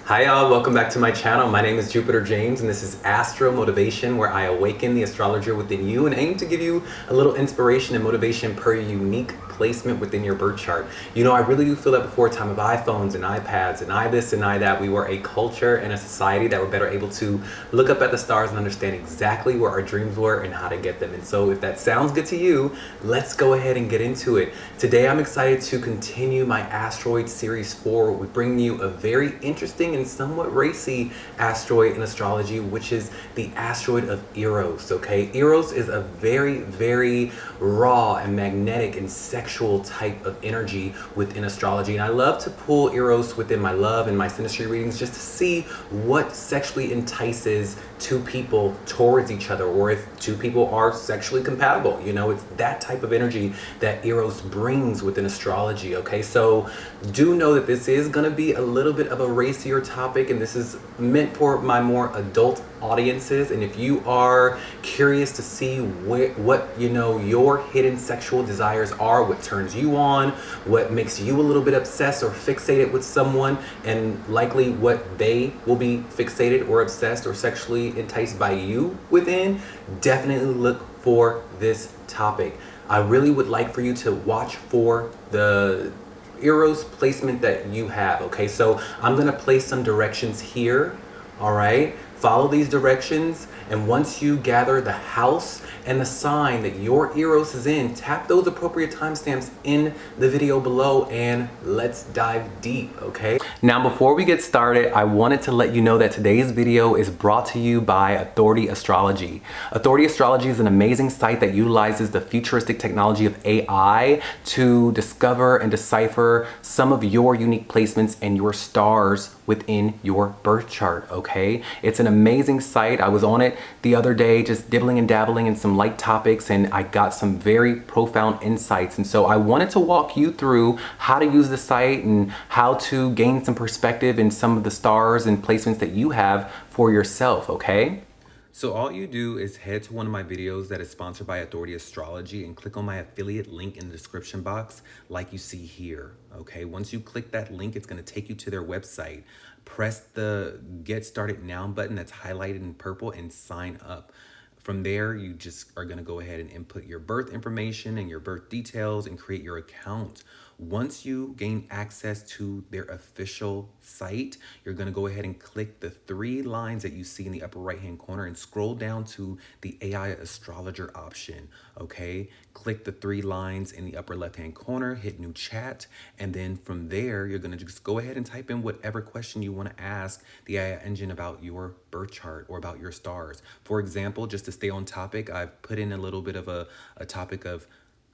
Hi y'all, welcome back to my channel. My name is Jupiter James and this is Astro Motivation, where I awaken the astrologer within you and aim to give you a little inspiration and motivation per unique placement within your birth chart. You know, I really do feel that before a time of iPhones and iPads and this and that, we were a culture and a society that were better able to look up at the stars and understand exactly where our dreams were and how to get them. And so if that sounds good to you, let's go ahead and get into it. Today I'm excited to continue my Asteroid Series 4. We bring you a very interesting and somewhat racy asteroid in astrology, which is the asteroid of Eros. Okay, Eros is a very, very raw and magnetic and sexual type of energy within astrology, and I love to pull Eros within my love and my synastry readings just to see what sexually entices two people towards each other, or if two people are sexually compatible. You know, it's that type of energy that Eros brings within astrology. Okay, so do know that this is going to be a little bit of a racier topic, and this is meant for my more adult audiences. And if you are curious to see what you know your hidden sexual desires are, what turns you on, what makes you a little bit obsessed or fixated with someone, and likely what they will be fixated or obsessed or sexually enticed by you within, definitely look for this topic. I really would like for you to watch for the Eros placement that you have. Okay, so I'm gonna place some directions here. All right, follow these directions, and once you gather the house and the sign that your Eros is in, tap those appropriate timestamps in the video below and let's dive deep. Okay, now before we get started, I wanted to let you know that today's video is brought to you by Authority Astrology. Authority Astrology is an amazing site that utilizes the futuristic technology of AI to discover and decipher some of your unique placements and your stars within your birth chart. Okay, it's an amazing site. I was on it the other day just dibbling and dabbling in some light topics, and I got some very profound insights. And so I wanted to walk you through how to use the site and how to gain some perspective in some of the stars and placements that you have for yourself. Okay, so all you do is head to one of my videos that is sponsored by Authority Astrology and click on my affiliate link in the description box like you see here. Okay, once you click that link, it's going to take you to their website. Press the Get Started Now button that's highlighted in purple and sign up. From there, you just are going to go ahead and input your birth information and your birth details and create your account. Once you gain access to their official site, you're going to go ahead and click the three lines that you see in the upper right hand corner and scroll down to the AI astrologer option. Okay, click the three lines in the upper left hand corner, hit new chat, and then from there you're going to just go ahead and type in whatever question you want to ask the AI engine about your birth chart or about your stars. For example, just to stay on topic, I've put in a little bit of a topic of,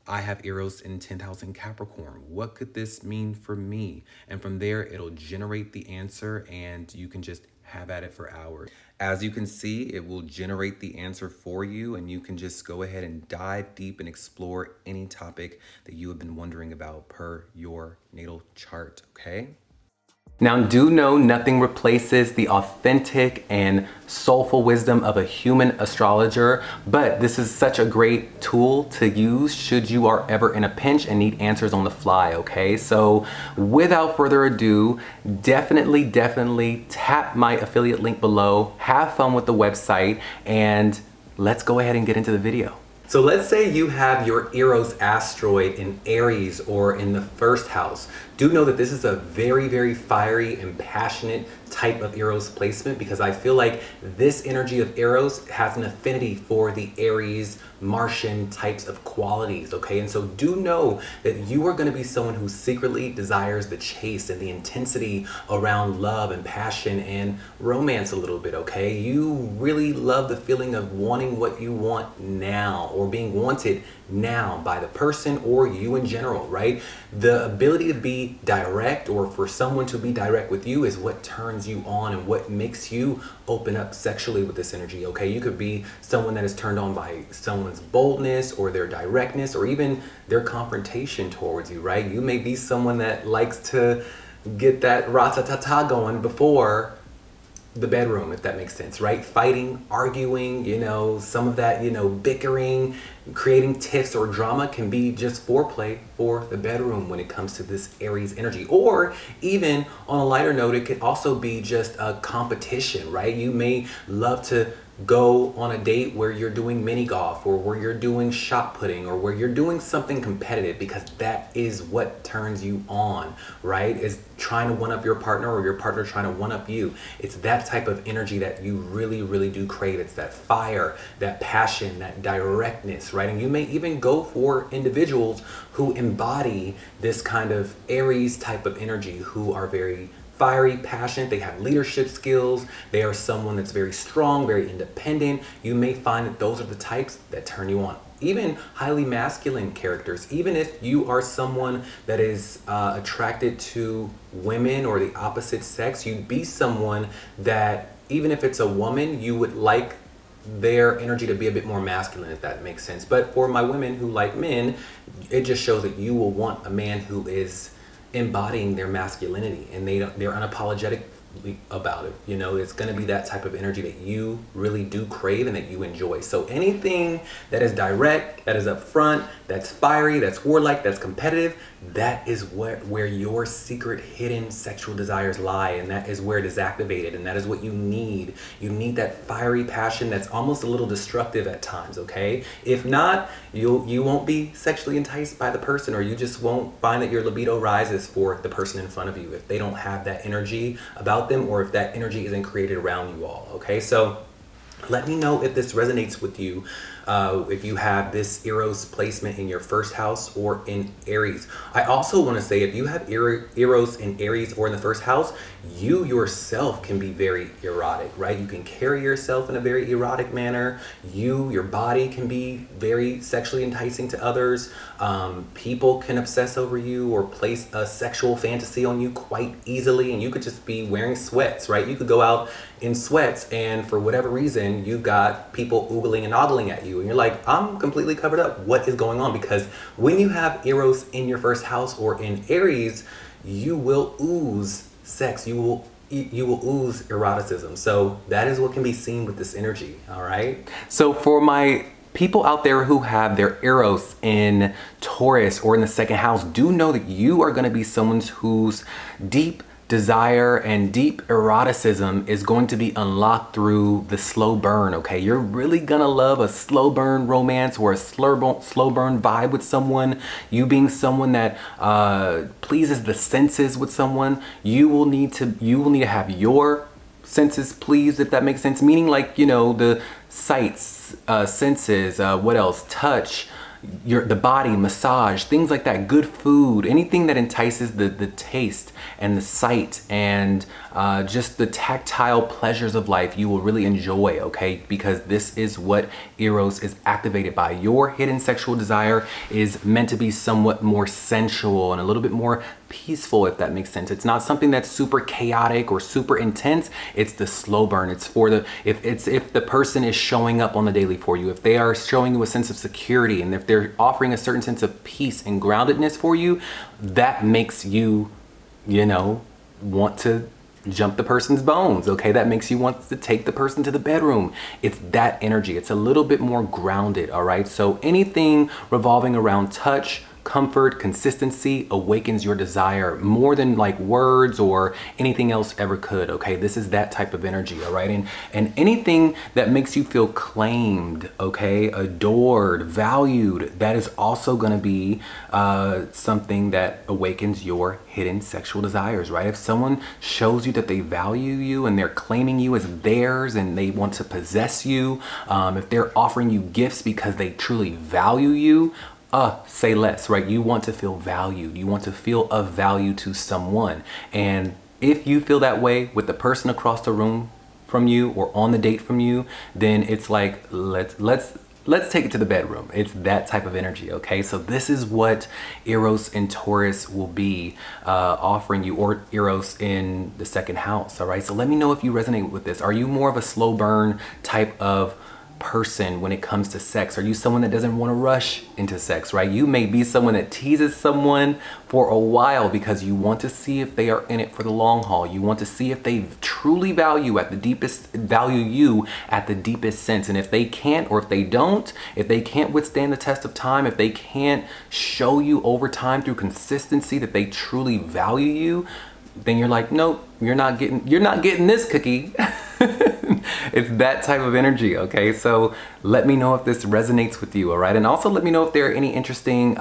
I have Eros in 10th house in Capricorn. What could this mean for me? And from there, it'll generate the answer and you can just have at it for hours. As you can see, it will generate the answer for you, and you can just go ahead and dive deep and explore any topic that you have been wondering about per your natal chart. Okay? Now, do know nothing replaces the authentic and soulful wisdom of a human astrologer, but this is such a great tool to use should you are ever in a pinch and need answers on the fly. Okay, so without further ado, definitely tap my affiliate link below, have fun with the website, and let's go ahead and get into the video. So let's say you have your EROS asteroid in Aries or in the first house. Do know that this is a very, very fiery and passionate type of Eros placement, because I feel like this energy of Eros has an affinity for the Aries Martian types of qualities. Okay, and so do know that you are going to be someone who secretly desires the chase and the intensity around love and passion and romance a little bit. Okay, you really love the feeling of wanting what you want now, or being wanted now by the person or you in general, right? The ability to be direct, or for someone to be direct with you, is what turns you on and what makes you open up sexually with this energy. Okay, you could be someone that is turned on by someone's boldness or their directness or even their confrontation towards you, right? You may be someone that likes to get that ra-ta-ta-ta going before the bedroom, if that makes sense, right? Fighting, arguing, you know, some of that, you know, bickering, creating tiffs or drama can be just foreplay for the bedroom when it comes to this Aries energy. Or even on a lighter note, it could also be just a competition, right? You may love to go on a date where you're doing mini golf, or where you're doing shot putting, or where you're doing something competitive, because that is what turns you on, right? Is trying to one up your partner, or your partner trying to one up you. It's that type of energy that you really, really do crave. It's that fire, that passion, that directness, right? And you may even go for individuals who embody this kind of Aries type of energy, who are very fiery, passionate, they have leadership skills, they are someone that's very strong, very independent. You may find that those are the types that turn you on. Even highly masculine characters, even if you are someone that is attracted to women or the opposite sex, you'd be someone that, even if it's a woman, you would like their energy to be a bit more masculine, if that makes sense. But for my women who like men, it just shows that you will want a man who is embodying their masculinity, and they're unapologetic about it. You know, it's going to be that type of energy that you really do crave and that you enjoy. So anything that is direct, that is upfront, that's fiery, that's warlike, that's competitive, that is where your secret hidden sexual desires lie, and that is where it is activated, and that is what you need. You need that fiery passion that's almost a little destructive at times, okay? If not, you won't be sexually enticed by the person, or you just won't find that your libido rises for the person in front of you if they don't have that energy about them, or if that energy isn't created around you all, okay? So let me know if this resonates with you. If you have this Eros placement in your first house or in Aries. I also want to say, if you have Eros in Aries or in the first house, you yourself can be very erotic, right? You can carry yourself in a very erotic manner. Your body can be very sexually enticing to others. People can obsess over you or place a sexual fantasy on you quite easily, and you could just be wearing sweats, right? You could go out in sweats, and for whatever reason, you've got people oogling and ogling at you, and you're like, I'm completely covered up. What is going on? Because when you have Eros in your first house or in Aries, you will ooze sex. You will ooze eroticism. So that is what can be seen with this energy. All right. So for my people out there who have their Eros in Taurus or in the second house, do know that you are going to be someone whose deep desire and deep eroticism is going to be unlocked through the slow burn, okay? You're really gonna love a slow burn romance or a slow burn vibe with someone. You being someone that pleases the senses with someone. You will need to have your senses pleased, if that makes sense. Meaning, like, you know, the sights, senses, what else? Touch, the body, massage, things like that, good food, anything that entices the taste and the sight and just the tactile pleasures of life, you will really enjoy, okay? Because this is what Eros is activated by. Your hidden sexual desire is meant to be somewhat more sensual and a little bit more peaceful, if that makes sense. It's not something that's super chaotic or super intense. It's the slow burn. It's for the, if the person is showing up on the daily for you, if they are showing you a sense of security, and if they're offering a certain sense of peace and groundedness for you, that makes you, you know, want to jump the person's bones, okay? That makes you want to take the person to the bedroom. It's that energy. It's a little bit more grounded, all right? So anything revolving around touch, comfort, consistency awakens your desire more than like words or anything else ever could, okay? This is that type of energy, all right? And anything that makes you feel claimed, okay, adored, valued, that is also gonna be something that awakens your hidden sexual desires, right? If someone shows you that they value you and they're claiming you as theirs and they want to possess you, if they're offering you gifts because they truly value you, say less, right? You want to feel valued. You want to feel of value to someone. And if you feel that way with the person across the room from you or on the date from you, then it's like, let's take it to the bedroom. It's that type of energy, okay? So this is what Eros in Taurus will be offering you, or Eros in the second house, all right? So let me know if you resonate with this. Are you more of a slow burn type of person when it comes to sex? Are you someone that doesn't want to rush into sex, right? You may be someone that teases someone for a while because you want to see if they are in it for the long haul. You want to see if they truly value you at the deepest sense. And if they can't, or if they don't, if they can't withstand the test of time, if they can't show you over time through consistency that they truly value you, then you're like, nope, you're not getting this cookie. It's that type of energy, okay? So let me know if this resonates with you, all right? And also let me know if there are any interesting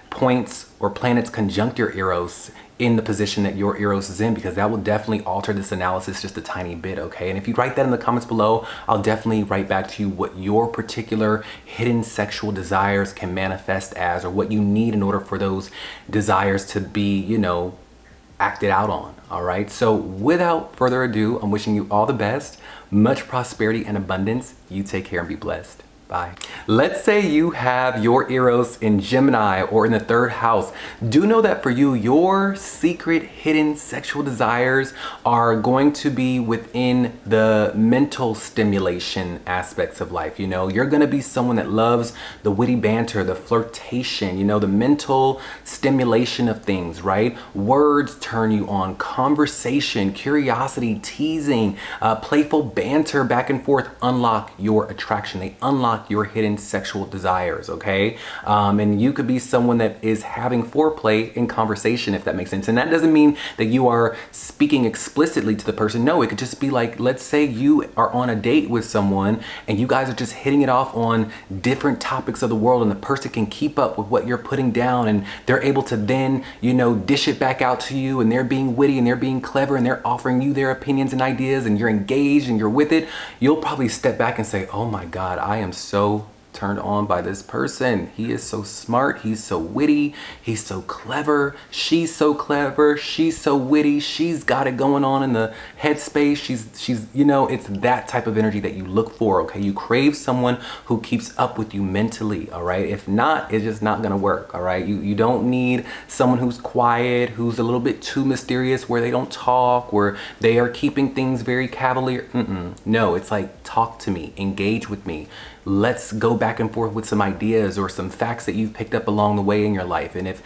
points or planets conjunct your Eros in the position that your Eros is in, because that will definitely alter this analysis just a tiny bit, okay? And if you write that in the comments below, I'll definitely write back to you what your particular hidden sexual desires can manifest as, or what you need in order for those desires to be, you know, acted out on, all right? So without further ado, I'm wishing you all the best, much prosperity and abundance. You take care and be blessed. Bye. Let's say you have your Eros in Gemini or in the 3rd house. Do know that for you, your secret hidden sexual desires are going to be within the mental stimulation aspects of life. You know, you're going to be someone that loves the witty banter, the flirtation, you know, the mental stimulation of things, right? Words turn you on, conversation, curiosity, teasing, playful banter back and forth unlock your attraction. They unlock your hidden sexual desires, okay? And you could be someone that is having foreplay in conversation, if that makes sense. And that doesn't mean that you are speaking explicitly to the person. No, it could just be like, let's say you are on a date with someone and you guys are just hitting it off on different topics of the world, and the person can keep up with what you're putting down, and they're able to then, you know, dish it back out to you, and they're being witty and they're being clever and they're offering you their opinions and ideas, and you're engaged and you're with it. You'll probably step back and say, oh my God, I am so turned on by this person. He is so smart. He's so witty. He's so clever. She's so clever. She's so witty. She's got it going on in the headspace. She's, you know, it's that type of energy that you look for, okay? You crave someone who keeps up with you mentally, all right? If not, it's just not gonna work, all right? You don't need someone who's quiet, who's a little bit too mysterious, where they don't talk, where they are keeping things very cavalier. No, it's like, talk to me, engage with me. Let's go back and forth with some ideas or some facts that you've picked up along the way in your life. And if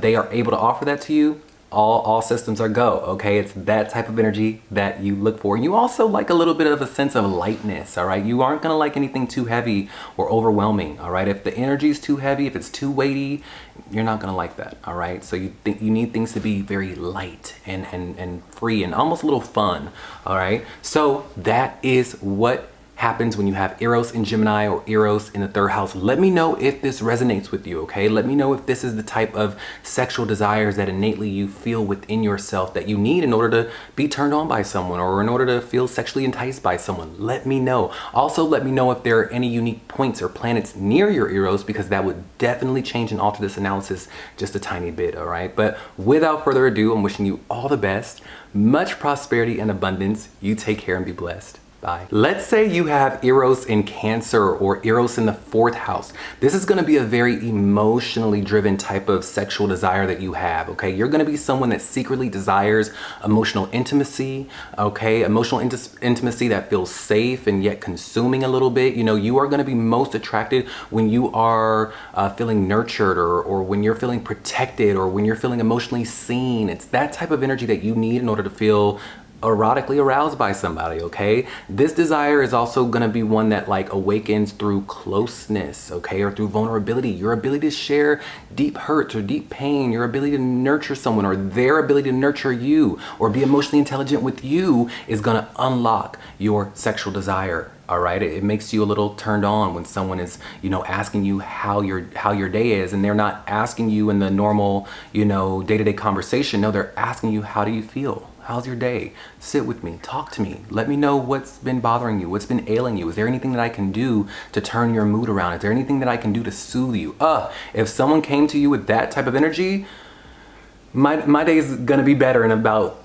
they are able to offer that to you, all systems are go, okay? It's that type of energy that you look for. And you also like a little bit of a sense of lightness, all right? You aren't gonna like anything too heavy or overwhelming, all right? If the energy is too heavy, if it's too weighty, you're not gonna like that, all right? So you need things to be very light and free and almost a little fun, all right? So that is what happens when you have Eros in Gemini or Eros in the 3rd house. Let me know if this resonates with you, okay? Let me know if this is the type of sexual desires that innately you feel within yourself that you need in order to be turned on by someone, or in order to feel sexually enticed by someone. Let me know. Also, let me know if there are any unique points or planets near your Eros, because that would definitely change and alter this analysis just a tiny bit, all right? But without further ado, I'm wishing you all the best, much prosperity and abundance. You take care and be blessed. Bye. Let's say you have Eros in Cancer or Eros in the 4th house. This is going to be a very emotionally driven type of sexual desire that you have, okay? You're going to be someone that secretly desires emotional intimacy, okay? Emotional intimacy that feels safe and yet consuming a little bit. You know, you are going to be most attracted when you are feeling nurtured, or when you're feeling protected, or when you're feeling emotionally seen. It's that type of energy that you need in order to feel erotically aroused by somebody, okay? This desire is also gonna be one that like awakens through closeness, okay? Or through vulnerability. Your ability to share deep hurts or deep pain, your ability to nurture someone, or their ability to nurture you, or be emotionally intelligent with you, is gonna unlock your sexual desire. All right, it makes you a little turned on when someone is, you know, asking you how your day is, and they're not asking you in the normal, you know, day-to-day conversation. No, they're asking you, how do you feel? How's your day? Sit with me, talk to me. Let me know what's been bothering you, what's been ailing you. Is there anything that I can do to turn your mood around? Is there anything that I can do to soothe you? If someone came to you with that type of energy, my day is gonna be better in about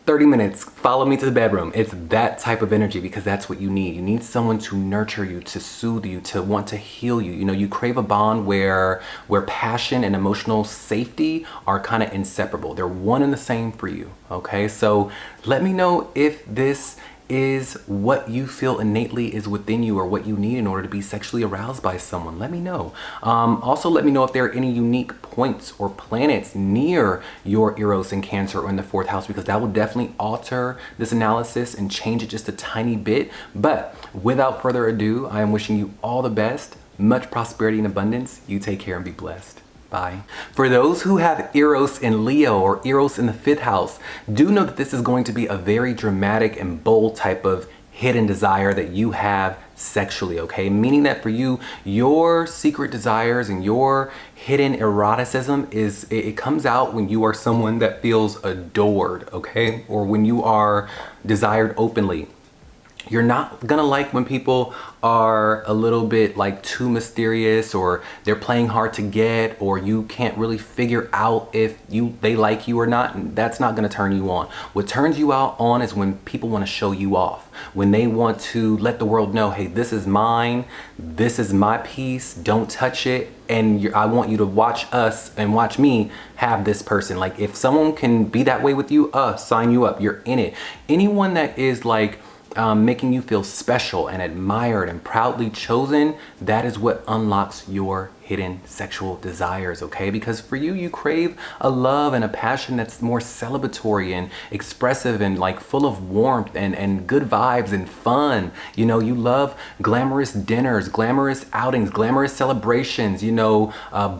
30 minutes. Follow me to the bedroom. It's that type of energy, because that's what you need. You need someone to nurture you, to soothe you, to want to heal you. You know, you crave a bond where passion and emotional safety are kind of inseparable. They're one and the same for you, okay? So let me know if this is what you feel innately is within you or what you need in order to be sexually aroused by someone. Let me know. Also, let me know if there are any unique points or planets near your Eros in Cancer or in the 4th house, because that will definitely alter this analysis and change it just a tiny bit. But without further ado, I am wishing you all the best, much prosperity and abundance. You take care and be blessed. Bye. For those who have Eros in Leo or Eros in the 5th house, do know that this is going to be a very dramatic and bold type of hidden desire that you have sexually, okay? Meaning that for you, your secret desires and your hidden eroticism it comes out when you are someone that feels adored, okay? Or when you are desired openly. You're not gonna like when people are a little bit like too mysterious, or they're playing hard to get, or you can't really figure out if they like you or not. And that's not gonna turn you on. What turns you out on is when people wanna show you off, when they want to let the world know, hey, this is mine, this is my piece, don't touch it, and I want you to watch us and watch me have this person. Like, if someone can be that way with you, sign you up, you're in it. Anyone that is like, making you feel special and admired and proudly chosen, that is what unlocks your hidden sexual desires, okay? Because for you, you crave a love and a passion that's more celebratory and expressive and like full of warmth and good vibes and fun. You know, you love glamorous dinners, glamorous outings, glamorous celebrations, you know,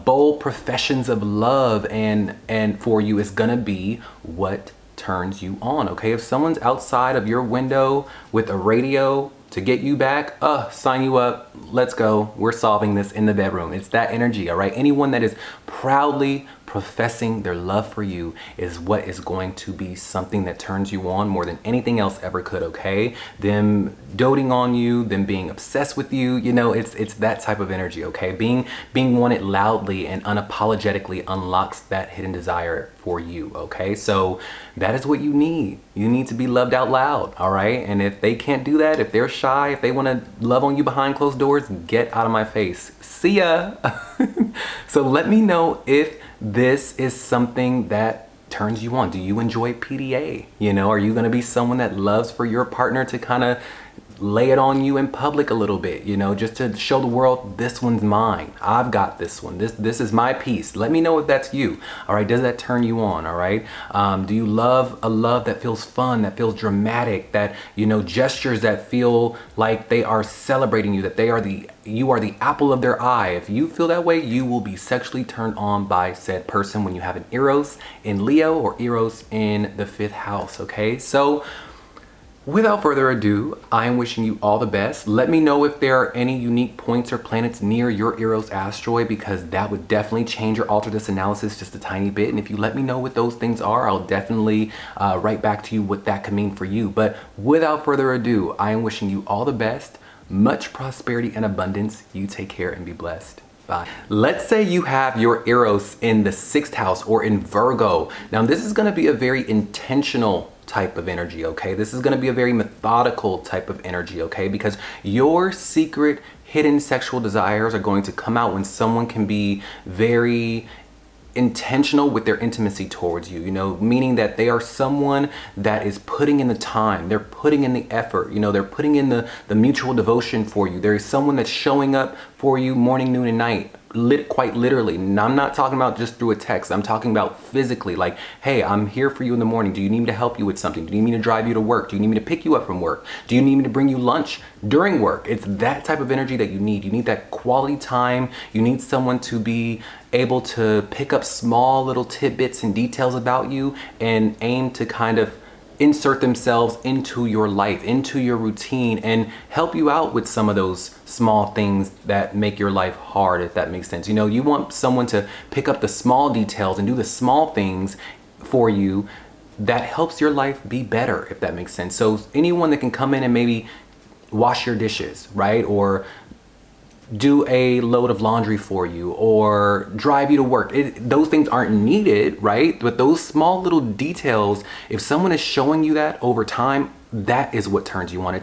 bold professions of love, and for you, it's gonna be what turns you on, okay? If someone's outside of your window with a radio to get you back, sign you up, let's go, we're solving this in the bedroom. It's that energy, all right? Anyone that is proudly professing their love for you is what is going to be something that turns you on more than anything else ever could, okay? Them doting on you, them being obsessed with you, you know, it's that type of energy, okay? Being wanted loudly and unapologetically unlocks that hidden desire for you, okay? So that is what you need. You need to be loved out loud, all right? And if they can't do that, if they're shy, if they want to love on you behind closed doors, get out of my face. See ya. So let me know if this is something that turns you on. Do you enjoy PDA? You know, are you going to be someone that loves for your partner to kind of lay it on you in public a little bit, you know, just to show the world, this one's mine, I've got this one, this is my piece? Let me know if that's you, all right? Does that turn you on, all right? Do you love a love that feels fun, that feels dramatic, that, you know, gestures that feel like they are celebrating you, that you are the apple of their eye? If you feel that way, you will be sexually turned on by said person when you have an Eros in Leo or Eros in the 5th house, okay? So without further ado, I am wishing you all the best. Let me know if there are any unique points or planets near your EROS asteroid, because that would definitely change or alter this analysis just a tiny bit. And if you let me know what those things are, I'll definitely write back to you what that could mean for you. But without further ado, I am wishing you all the best, much prosperity and abundance. You take care and be blessed. Bye. Let's say you have your Eros in the 6th house or in Virgo. Now, this is going to be a very intentional type of energy, okay? This is going to be a very methodical type of energy, okay? Because your secret hidden sexual desires are going to come out when someone can be very intentional with their intimacy towards you, you know, meaning that they are someone that is putting in the time, they're putting in the effort, you know, they're putting in the mutual devotion for you. There is someone that's showing up for you morning, noon, and night, quite literally. And I'm not talking about just through a text. I'm talking about physically, like, hey, I'm here for you in the morning. Do you need me to help you with something? Do you need me to drive you to work? Do you need me to pick you up from work? Do you need me to bring you lunch during work? It's that type of energy that you need. You need that quality time. You need someone to be able to pick up small little tidbits and details about you and aim to kind of insert themselves into your life, into your routine, and help you out with some of those small things that make your life hard, if that makes sense. You know, you want someone to pick up the small details and do the small things for you that helps your life be better, if that makes sense. So anyone that can come in and maybe wash your dishes, right? Or do a load of laundry for you, or drive you to work. Those things aren't needed, right? But those small little details, if someone is showing you that over time, that is what turns you on.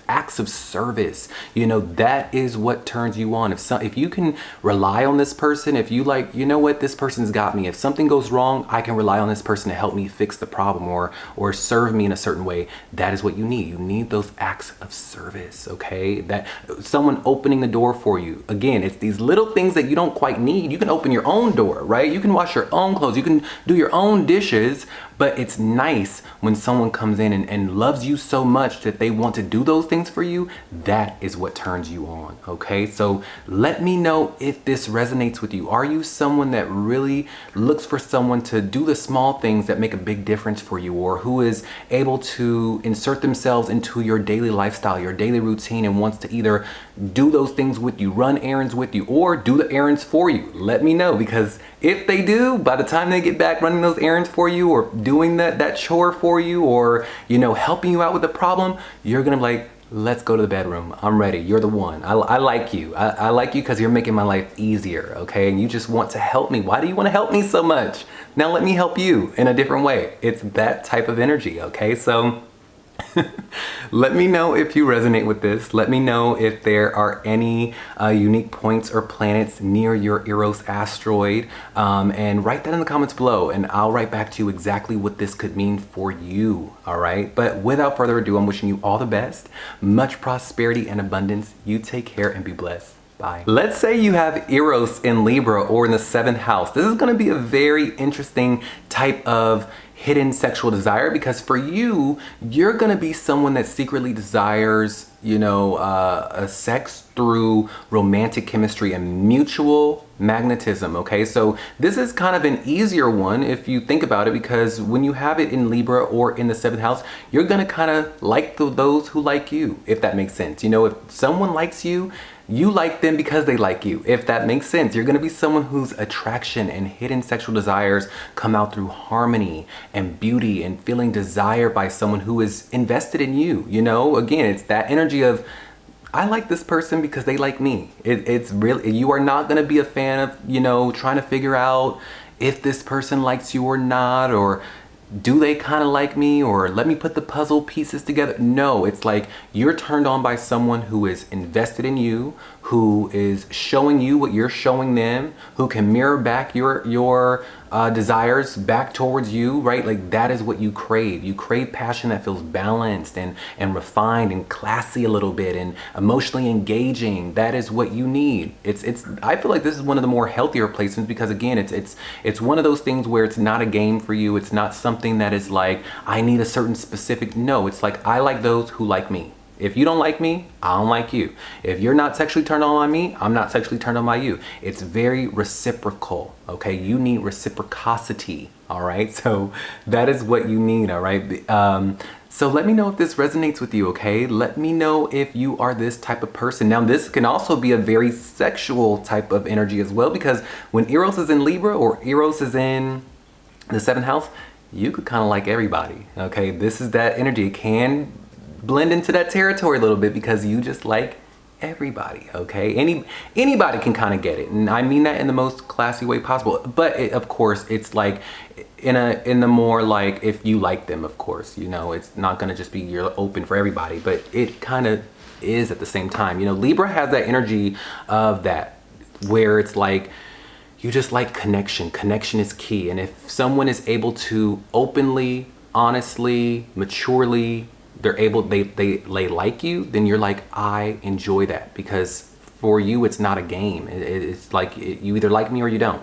acts of service, you know, that is what turns you on. If you can rely on this person, if you like, you know what, this person's got me. If something goes wrong, I can rely on this person to help me fix the problem or serve me in a certain way. That is what you need. You need those acts of service, okay? That someone opening the door for you. Again, it's these little things that you don't quite need. You can open your own door, right? You can wash your own clothes. You can do your own dishes, but it's nice when someone comes in and loves you so much that they want to do those things for you. That is what turns you on, okay? So let me know if this resonates with you. Are you someone that really looks for someone to do the small things that make a big difference for you, or who is able to insert themselves into your daily lifestyle, your daily routine, and wants to either do those things with you, run errands with you, or do the errands for you? Let me know, because if they do, by the time they get back running those errands for you, or doing that chore for you, or, you know, helping you out with the problem, you're gonna be like, let's go to the bedroom. I'm ready. You're the one. I like you. I like you because you're making my life easier, okay? And you just want to help me. Why do you want to help me so much? Now let me help you in a different way. It's that type of energy, okay? So let me know if you resonate with this. Let me know if there are any unique points or planets near your EROS asteroid, and write that in the comments below, and I'll write back to you exactly what this could mean for you, all right? But without further ado, I'm wishing you all the best, much prosperity and abundance. You take care and be blessed. Bye. Let's say you have Eros in Libra or in the 7th house. This is going to be a very interesting type of hidden sexual desire, because for you, you're going to be someone that secretly desires, you know, a sex through romantic chemistry and mutual magnetism, okay? So this is kind of an easier one if you think about it, because when you have it in Libra or in the 7th house, you're going to kind of like those who like you, if that makes sense. You know, if someone likes you, you like them because they like you, if that makes sense. You're gonna be someone whose attraction and hidden sexual desires come out through harmony and beauty and feeling desired by someone who is invested in you. You know, again, it's that energy of, I like this person because they like me. It's really, you are not gonna be a fan of, you know, trying to figure out if this person likes you or not, or do they kind of like me, or let me put the puzzle pieces together. No, it's like you're turned on by someone who is invested in you, who is showing you what you're showing them, who can mirror back your desires back towards you, right? Like that is what you crave. You crave passion that feels balanced and refined and classy a little bit and emotionally engaging. That is what you need. I feel like this is one of the more healthier placements, because again, it's one of those things where it's not a game for you. It's not something that is like, I need a certain specific, no, it's like, I like those who like me. If you don't like me, I don't like you. If you're not sexually turned on by me, I'm not sexually turned on by you. It's very reciprocal, okay? You need reciprocity, all right? So that is what you need, all right? So let me know if this resonates with you, okay? Let me know if you are this type of person. Now, this can also be a very sexual type of energy as well, because when Eros is in Libra or Eros is in the 7th house, you could kind of like everybody, okay? This is that energy. It can blend into that territory a little bit because you just like everybody, okay? Anybody can kind of get it, and I mean that in the most classy way possible. But of course, it's like in the more like, if you like them, of course, you know, it's not gonna just be you're open for everybody, but it kind of is at the same time. You know, Libra has that energy of that, where it's like you just like connection. Connection is key, and if someone is able to openly, honestly, maturely, they like you, then you're like, I enjoy that, because for you it's not a game. It's like you either like me or you don't.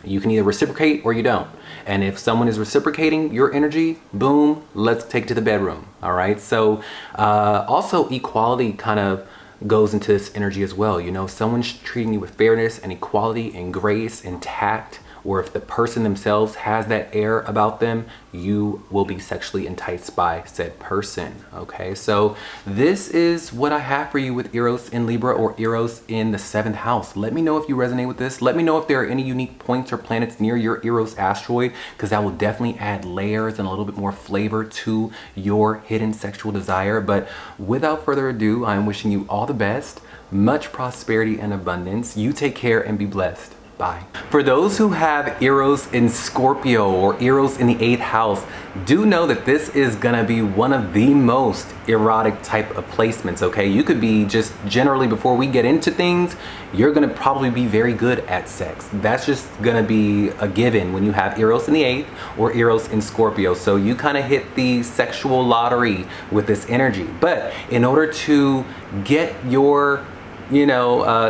You can either reciprocate or you don't. And if someone is reciprocating your energy, boom, let's take it to the bedroom. All right. So also equality kind of goes into this energy as well. You know, someone's treating you with fairness and equality and grace and tact, or if the person themselves has that air about them, you will be sexually enticed by said person, okay? So this is what I have for you with Eros in Libra or Eros in the 7th house. Let me know if you resonate with this. Let me know if there are any unique points or planets near your Eros asteroid, because that will definitely add layers and a little bit more flavor to your hidden sexual desire. But without further ado, I'm wishing you all the best, much prosperity and abundance. You take care and be blessed. Bye. For those who have Eros in Scorpio or Eros in the 8th house, do know that this is gonna be one of the most erotic type of placements, okay? You could be just generally, before we get into things, you're gonna probably be very good at sex. That's just gonna be a given when you have Eros in the 8th or Eros in Scorpio. So you kind of hit the sexual lottery with this energy. But in order to get your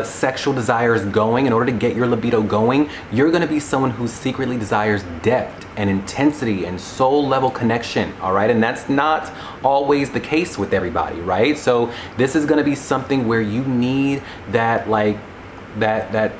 sexual desires going, in order to get your libido going, you're going to be someone who secretly desires depth and intensity and soul level connection, all right? And that's not always the case with everybody, right? So this is going to be something where you need that, like, that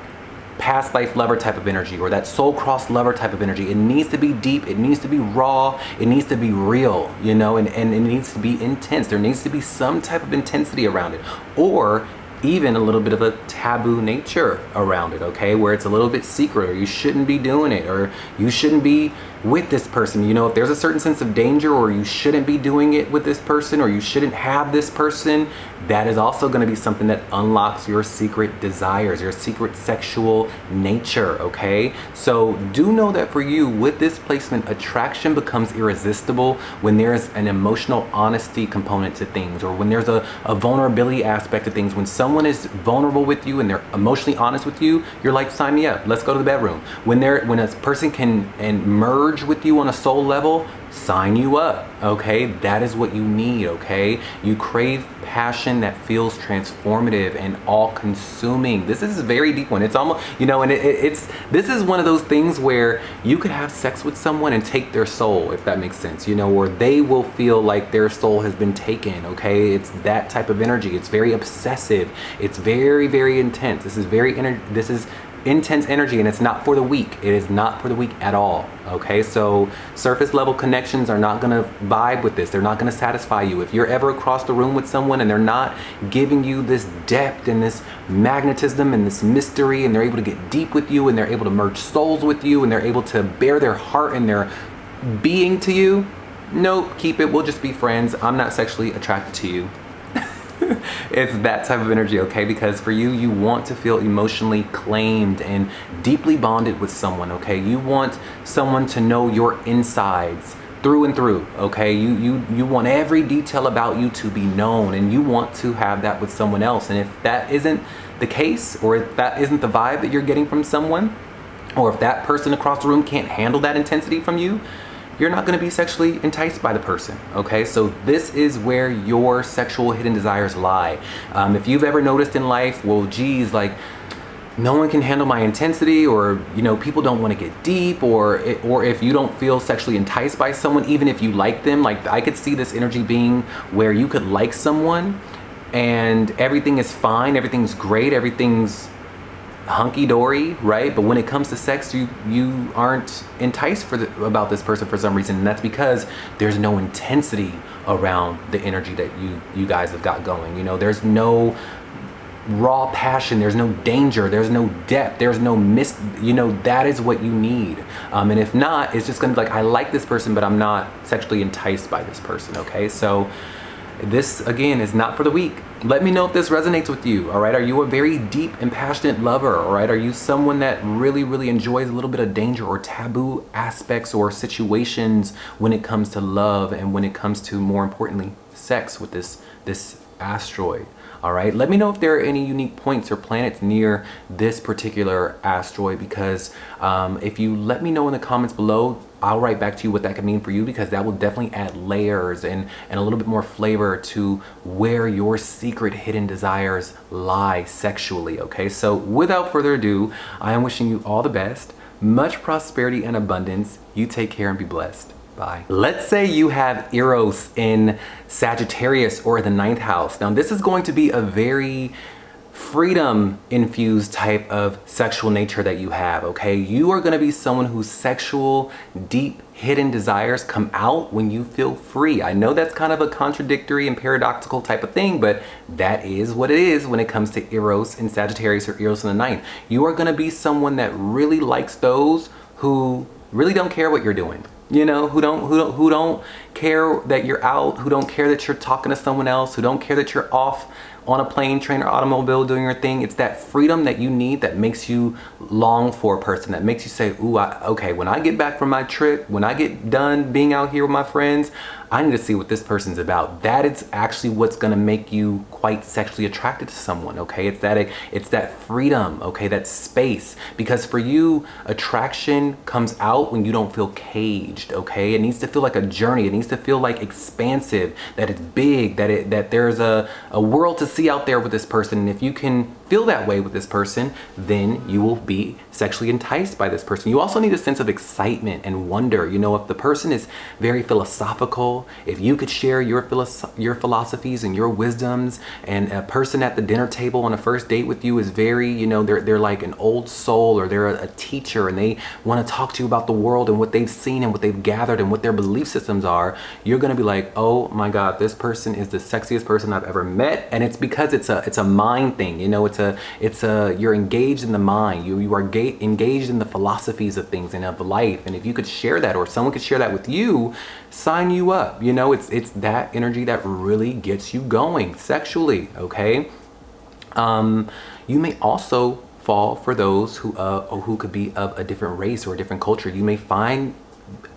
past life lover type of energy, or that soul crossed lover type of energy. It needs to be deep, it needs to be raw, it needs to be real, and it needs to be intense. There needs to be some type of intensity around it, or even a little bit of a taboo nature around it, okay? Where it's a little bit secret, or you shouldn't be doing it, or you shouldn't be with this person. If there's a certain sense of danger, or you shouldn't be doing it with this person, or you shouldn't have this person, that is also going to be something that unlocks your secret desires, your secret sexual nature, okay? So do know that for you, with this placement, attraction becomes irresistible when there's an emotional honesty component to things, or when there's a vulnerability aspect to things. When someone is vulnerable with you and they're emotionally honest with you, you're like, sign me up, let's go to the bedroom. When a person can merge with you on a soul level, sign you up, okay? That is what you need, okay? You crave passion that feels transformative and all-consuming. This is a very deep one. It's almost, and this is one of those things where you could have sex with someone and take their soul, if that makes sense, or they will feel like their soul has been taken, okay? It's that type of energy. It's very obsessive. It's very, very intense. This is intense energy, and it's not for the weak. It is not for the weak at all, okay? So surface level connections are not gonna vibe with this. They're not gonna satisfy you. If you're ever across the room with someone and they're not giving you this depth and this magnetism and this mystery, and they're able to get deep with you, and they're able to merge souls with you, and they're able to bear their heart and their being to you, nope, keep it. We'll just be friends. I'm not sexually attracted to you. It's that type of energy, okay? Because for you, you want to feel emotionally claimed and deeply bonded with someone, okay? You want someone to know your insides through and through, okay? You want every detail about you to be known, and you want to have that with someone else. And if that isn't the case, or if that isn't the vibe that you're getting from someone, or if that person across the room can't handle that intensity from you, you're not going to be sexually enticed by the person, okay? So this is where your sexual hidden desires lie. If you've ever noticed in life, well, geez, like, no one can handle my intensity, or people don't want to get deep, or if you don't feel sexually enticed by someone, even if you like them, like, I could see this energy being where you could like someone and everything is fine, everything's great, everything's hunky-dory, right? But when it comes to sex, you aren't enticed about this person for some reason, and that's because there's no intensity around the energy that you guys have got going. There's no raw passion, there's no danger, there's no depth, there's no that is what you need. And if not, it's just gonna be like, I like this person, but I'm not sexually enticed by this person, okay? So this, again, is not for the weak. Let me know if this resonates with you, all right? Are you a very deep and passionate lover, all right? Are you someone that really, really enjoys a little bit of danger or taboo aspects or situations when it comes to love, and when it comes to, more importantly, sex with this asteroid? All right, let me know if there are any unique points or planets near this particular asteroid, because if you let me know in the comments below, I'll write back to you what that could mean for you, because that will definitely add layers and a little bit more flavor to where your secret hidden desires lie sexually, okay? So without further ado, I am wishing you all the best, much prosperity and abundance. You take care and be blessed. Bye. Let's say you have Eros in Sagittarius or the 9th house. Now this is going to be a very freedom infused type of sexual nature that you have, okay? You are going to be someone whose sexual, deep, hidden desires come out when you feel free. I know that's kind of a contradictory and paradoxical type of thing, but that is what it is when it comes to Eros in Sagittarius or Eros in the 9th. You are going to be someone that really likes those who really don't care what you're doing. Who don't care that you're out, who don't care that you're talking to someone else, who don't care that you're off on a plane, train, or automobile doing your thing. It's that freedom that you need that makes you long for a person, that makes you say, ooh, okay, when I get back from my trip, when I get done being out here with my friends, I need to see what this person's about. That is actually what's gonna make you quite sexually attracted to someone, okay? It's that freedom, okay, that space. Because for you, attraction comes out when you don't feel caged, okay? It needs to feel like a journey. It needs to feel like expansive, that it's big, that there's a world to see out there with this person. And if you can feel that way with this person, then you will be sexually enticed by this person. You also need a sense of excitement and wonder. You know, if the person is very philosophical, if you could share your philosophies and your wisdoms, and a person at the dinner table on a first date with you is very, you know, they're like an old soul, or they're a teacher and they want to talk to you about the world and what they've seen and what they've gathered and what their belief systems are, you're going to be like, oh my God, this person is the sexiest person I've ever met. And it's because it's a mind thing. You know, you're engaged in the mind. You are engaged in the philosophies of things and of life. And if you could share that, or someone could share that with you, sign you up. You know, it's that energy that really gets you going sexually, okay? You may also fall for those who could be of a different race or a different culture. You may find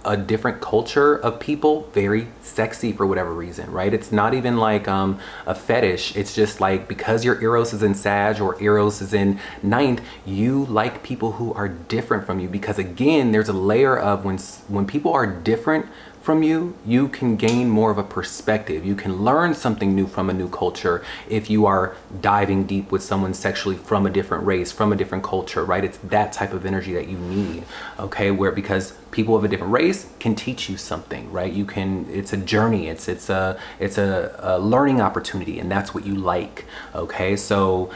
a different culture of people very sexy for whatever reason, right? It's not even like a fetish. It's just like, because your Eros is in Sag or Eros is in ninth, you like people who are different from you. Because again, there's a layer of when people are different from you, you can gain more of a perspective. You can learn something new from a new culture if you are diving deep with someone sexually from a different race, from a different culture, right? It's that type of energy that you need, okay? Because people of a different race can teach you something, right? It's a journey, it's a learning opportunity, and that's what you like, okay? So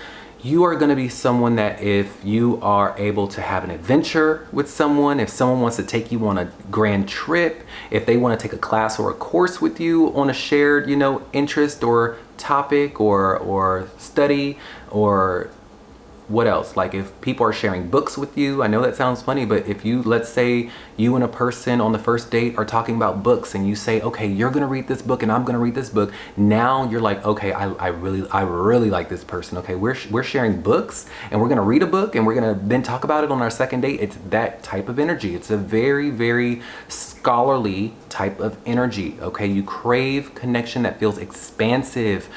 you are going to be someone that, if you are able to have an adventure with someone, if someone wants to take you on a grand trip, if they want to take a class or a course with you on a shared, you know, interest or topic or study, or what else? Like if people are sharing books with you, I know that sounds funny, but if you, let's say you and a person on the first date are talking about books, and you say, okay, you're gonna read this book and I'm gonna read this book. Now you're like, okay, I really like this person. Okay, we're sharing books and we're gonna read a book and we're gonna then talk about it on our second date. It's that type of energy. It's a very, very scholarly type of energy. Okay, you crave connection that feels expansive,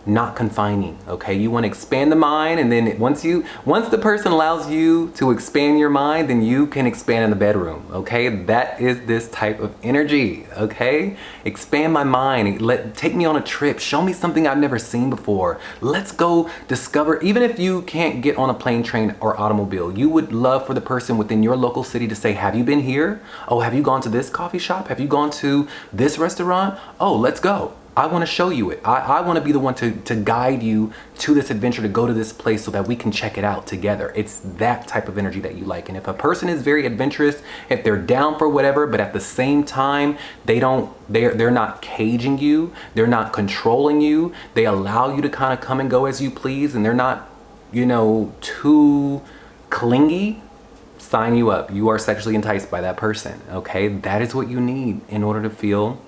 not confining, okay? You want to expand the mind, and then once the person allows you to expand your mind, then you can expand in the bedroom, okay? That is this type of energy, okay? Expand my mind, take me on a trip, show me something I've never seen before. Let's go discover. Even if you can't get on a plane, train, or automobile, you would love for the person within your local city to say, have you been here? Oh, have you gone to this coffee shop? Have you gone to this restaurant? Oh, let's go. I want to show you it. I want to be the one to guide you to this adventure, to go to this place so that we can check it out together. It's that type of energy that you like. And if a person is very adventurous, if they're down for whatever, but at the same time, they're not caging you, they're not controlling you, they allow you to kind of come and go as you please, and they're not, you know, too clingy, sign you up. You are sexually enticed by that person, okay? That is what you need in order to feel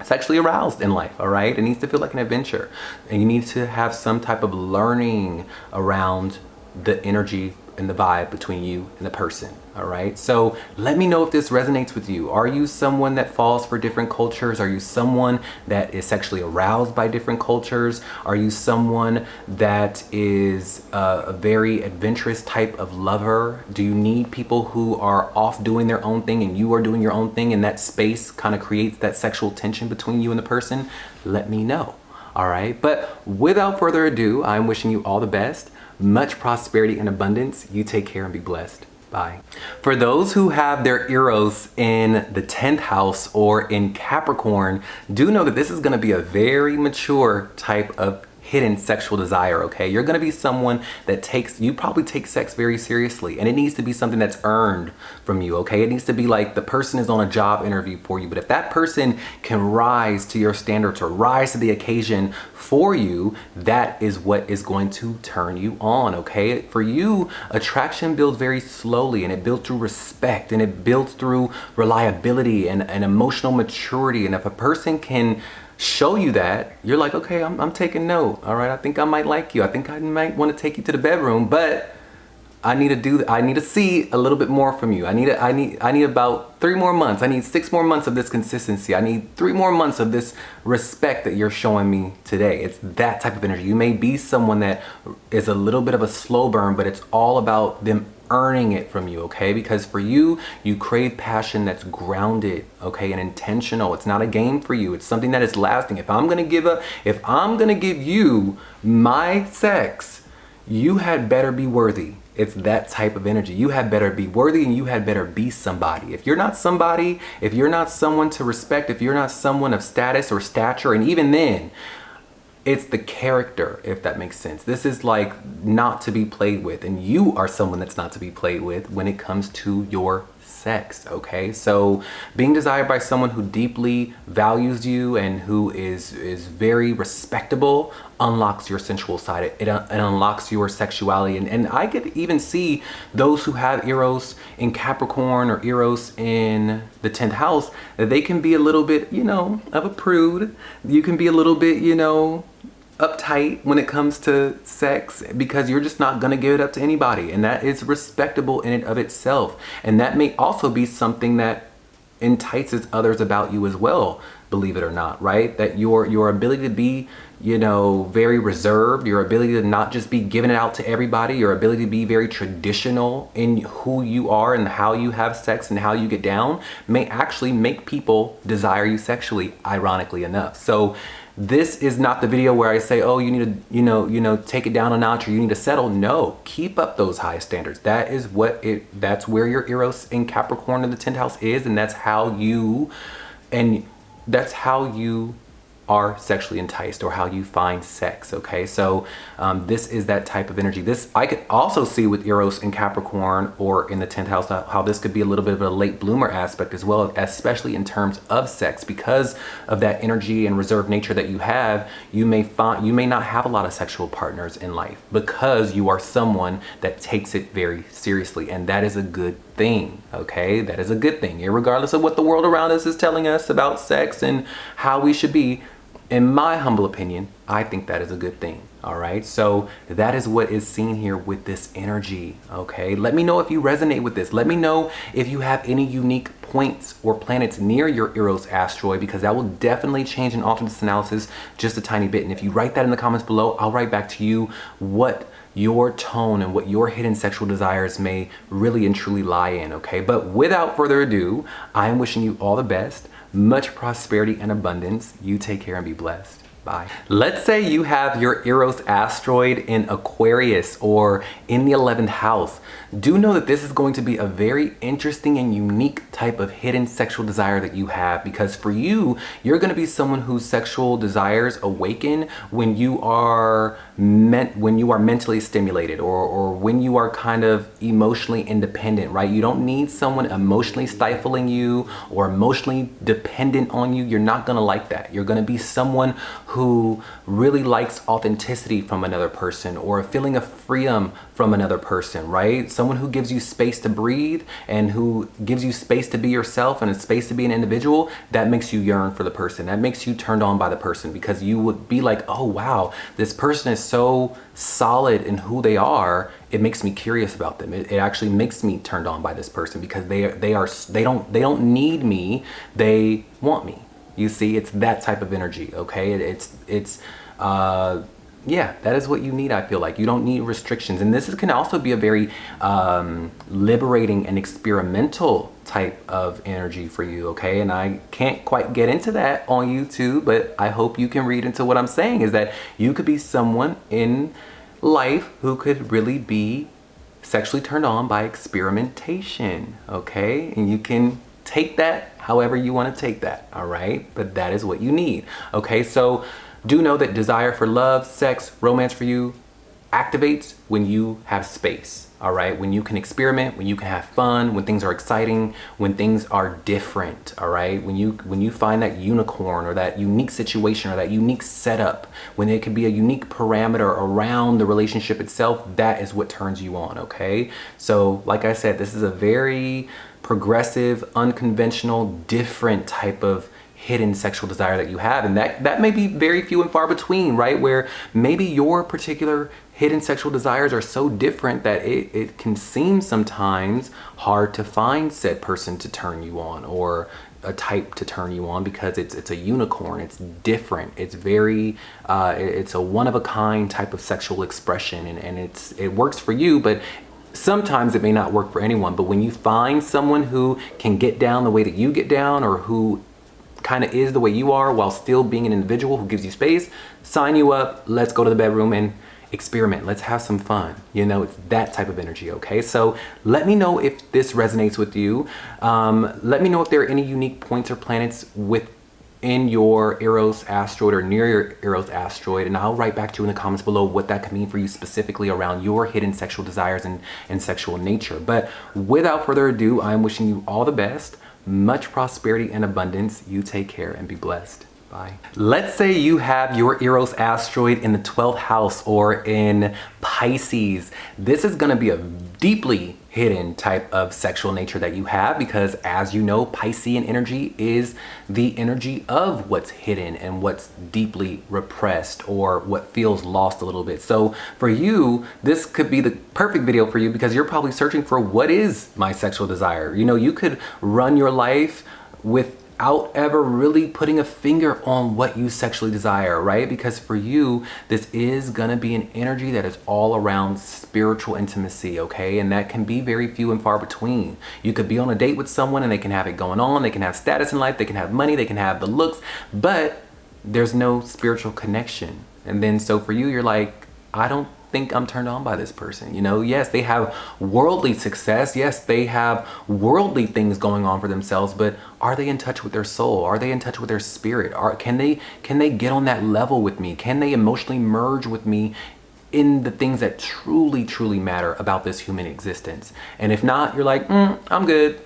sexually aroused in life, all right? It needs to feel like an adventure. And you need to have some type of learning around the energy and the vibe between you and the person, all right? So let me know if this resonates with you. Are you someone that falls for different cultures? Are you someone that is sexually aroused by different cultures? Are you someone that is a very adventurous type of lover? Do you need people who are off doing their own thing and you are doing your own thing, and that space kind of creates that sexual tension between you and the person? Let me know, all right? But without further ado, I'm wishing you all the best. Much prosperity and abundance. You take care and be blessed. Bye. For those who have their Eros in the 10th house or in Capricorn, do know that this is going to be a very mature type of hidden sexual desire, okay? You're gonna be someone that you probably take sex very seriously, and it needs to be something that's earned from you, okay? It needs to be like the person is on a job interview for you, but if that person can rise to your standards or rise to the occasion for you, that is what is going to turn you on, okay? For you, attraction builds very slowly, and it builds through respect, and it builds through reliability and emotional maturity. And if a person can show you that, you're like, okay, I'm taking note. All right, I think I might like you. I think I might want to take you to the bedroom, but I need to see a little bit more from you. I need about 3 more months. I need 6 more months of this consistency. I need 3 more months of this respect that you're showing me today. It's that type of energy. You may be someone that is a little bit of a slow burn, but it's all about them earning it from you, okay? Because for you, you crave passion that's grounded, okay, and intentional. It's not a game for you. It's something that is lasting. If I'm gonna give you my sex, you had better be worthy. It's that type of energy. You had better be worthy, and you had better be somebody. If you're not somebody, if you're not someone to respect, if you're not someone of status or stature, and even then, it's the character, if that makes sense. This is like not to be played with, and you are someone that's not to be played with when it comes to your sex, okay? So being desired by someone who deeply values you and who is very respectable unlocks your sensual side. It unlocks your sexuality. And I could even see those who have Eros in Capricorn or Eros in the 10th house, that they can be a little bit, you know, of a prude. You can be a little bit, you know, uptight when it comes to sex, because you're just not gonna give it up to anybody, and that is respectable in and of itself. And that may also be something that entices others about you as well, believe it or not, right? That your ability to be, you know, very reserved, your ability to not just be giving it out to everybody, your ability to be very traditional in who you are and how you have sex and how you get down, may actually make people desire you sexually, ironically enough. So this is not the video where I say, oh, you need to, you know, take it down a notch, or you need to settle. No, keep up those high standards. That's where your Eros in Capricorn in the 10th house is, and that's how you are sexually enticed, or how you find sex, okay? So this is that type of energy. This I could also see with Eros in Capricorn or in the 10th house, how this could be a little bit of a late bloomer aspect as well, especially in terms of sex. Because of that energy and reserved nature that you have, you may not have a lot of sexual partners in life, because you are someone that takes it very seriously, and that is a good thing, okay? That is a good thing, regardless of what the world around us is telling us about sex and how we should be. In my humble opinion, I think that is a good thing, all right? So that is what is seen here with this energy, okay? Let me know if you resonate with this. Let me know if you have any unique points or planets near your EROS asteroid, because that will definitely change and alter this analysis just a tiny bit. And if you write that in the comments below, I'll write back to you what your tone and what your hidden sexual desires may really and truly lie in, okay? But without further ado, I am wishing you all the best. Much prosperity and abundance. You take care and be blessed. Bye. Let's say you have your EROS asteroid in Aquarius or in the 11th house. Do know that this is going to be a very interesting and unique type of hidden sexual desire that you have, because for you, you're going to be someone whose sexual desires awaken when you are mentally stimulated, or when you are kind of emotionally independent, right? You don't need someone emotionally stifling you or emotionally dependent on you. You're not going to like that. You're going to be someone who really likes authenticity from another person, or a feeling of freedom from another person, right? Someone who gives you space to breathe and who gives you space to be yourself and a space to be an individual. That makes you yearn for the person. That makes you turned on by the person, because you would be like, oh wow, this person is so solid in who they are. It makes me curious about them. It actually makes me turned on by this person, because they don't need me, they want me. You see, it's that type of energy, okay? Yeah, that is what you need, I feel like. You don't need restrictions. And this can also be a very liberating and experimental type of energy for you, okay? And I can't quite get into that on YouTube, but I hope you can read into what I'm saying, is that you could be someone in life who could really be sexually turned on by experimentation, okay? And you can take that however you want to take that, all right? But that is what you need, okay? So do know that desire for love, sex, romance for you activates when you have space, all right? When you can experiment, when you can have fun, when things are exciting, when things are different, all right? When you find that unicorn or that unique situation or that unique setup, when it could be a unique parameter around the relationship itself, that is what turns you on, okay? So like I said, this is a very progressive, unconventional, different type of hidden sexual desire that you have. And that may be very few and far between, right? Where maybe your particular hidden sexual desires are so different that it can seem sometimes hard to find said person to turn you on, or a type to turn you on, because it's a unicorn. It's different. It's very it's a one-of-a-kind type of sexual expression, and it works for you, but sometimes it may not work for anyone. But when you find someone who can get down the way that you get down, or who kind of is the way you are while still being an individual who gives you space, sign you up. Let's go to the bedroom and experiment. Let's have some fun. You know, it's that type of energy, okay? So let me know if this resonates with you. Let me know if there are any unique points or planets within your EROS asteroid or near your EROS asteroid, and I'll write back to you in the comments below what that could mean for you specifically around your hidden sexual desires and sexual nature. But without further ado, I'm wishing you all the best, much prosperity and abundance. You take care and be blessed. Bye. Let's say you have your EROS asteroid in the 12th house or in Pisces. This is going to be a deeply hidden type of sexual nature that you have, because as you know, Piscean energy is the energy of what's hidden and what's deeply repressed, or what feels lost a little bit. So for you, this could be the perfect video for you, because you're probably searching for, what is my sexual desire? You know, you could run your life without ever really putting a finger on what you sexually desire, right? Because for you, this is gonna be an energy that is all around spiritual intimacy, okay? And that can be very few and far between. You could be on a date with someone and they can have it going on, they can have status in life, they can have money, they can have the looks, but there's no spiritual connection. And then so for you, you're like, I don't think I'm turned on by this person. You know, yes, they have worldly success. Yes, they have worldly things going on for themselves, but are they in touch with their soul? Are they in touch with their spirit? Can they get on that level with me? Can they emotionally merge with me in the things that truly, truly matter about this human existence? And if not, you're like, I'm good.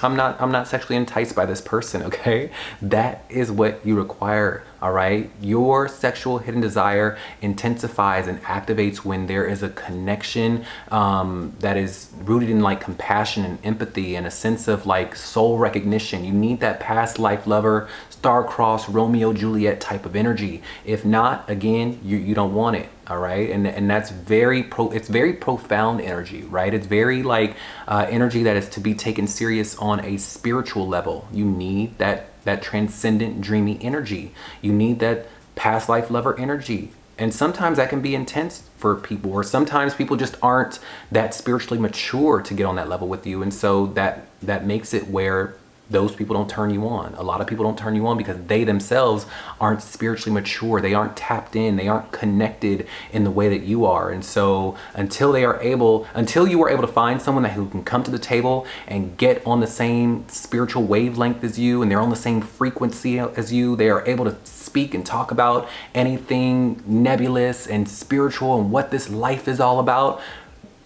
I'm not sexually enticed by this person, okay? That is what you require, all right? Your sexual hidden desire intensifies and activates when there is a connection that is rooted in like compassion and empathy and a sense of like soul recognition. You need that past life lover, star-crossed Romeo Juliet type of energy. If not, again, you don't want it. All right, and that's it's very profound energy, right? It's very like energy that is to be taken serious on a spiritual level. You need that transcendent, dreamy energy. You need that past life lover energy. And sometimes that can be intense for people, or sometimes people just aren't that spiritually mature to get on that level with you. And so that makes it where those people don't turn you on. A lot of people don't turn you on because they themselves aren't spiritually mature. They aren't tapped in. They aren't connected in the way that you are. And so until you are able to find someone who can come to the table and get on the same spiritual wavelength as you, and they're on the same frequency as you, they are able to speak and talk about anything nebulous and spiritual and what this life is all about.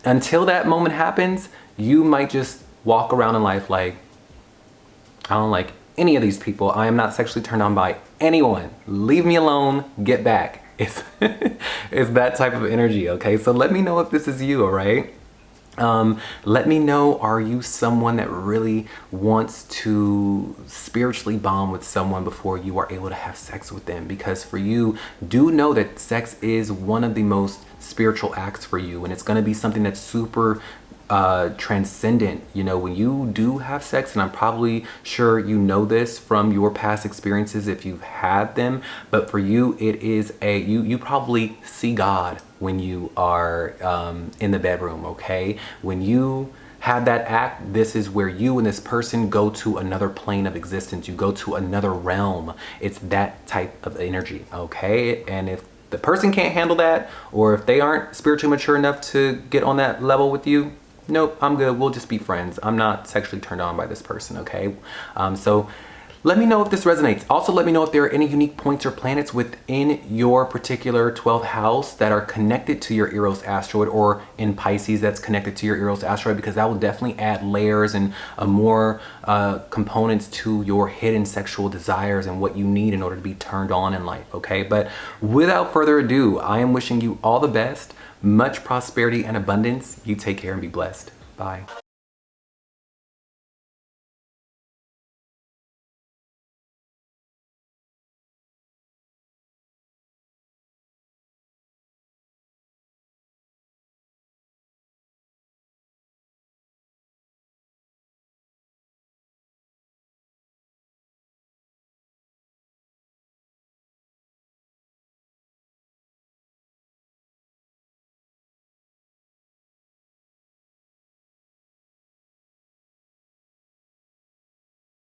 Until that moment happens, you might just walk around in life like, I don't like any of these people. I am not sexually turned on by anyone. Leave me alone, get back. It's that type of energy, okay? So let me know if this is you, all right? Let me know, are you someone that really wants to spiritually bond with someone before you are able to have sex with them? Because for you, do know that sex is one of the most spiritual acts for you, and it's going to be something that's super transcendent. You know, when you do have sex, and I'm probably sure you know this from your past experiences if you've had them, but for you, it is you probably see God when you are in the bedroom, okay? When you have that act, this is where you and this person go to another plane of existence. You go to another realm. It's that type of energy, okay? And if the person can't handle that, or if they aren't spiritually mature enough to get on that level with you, nope, I'm good. We'll just be friends. I'm not sexually turned on by this person, okay? So let me know if this resonates. Also, let me know if there are any unique points or planets within your particular 12th house that are connected to your EROS asteroid, or in Pisces that's connected to your EROS asteroid, because that will definitely add layers and more components to your hidden sexual desires and what you need in order to be turned on in life, okay? But without further ado, I am wishing you all the best, much prosperity and abundance. You take care and be blessed. Bye.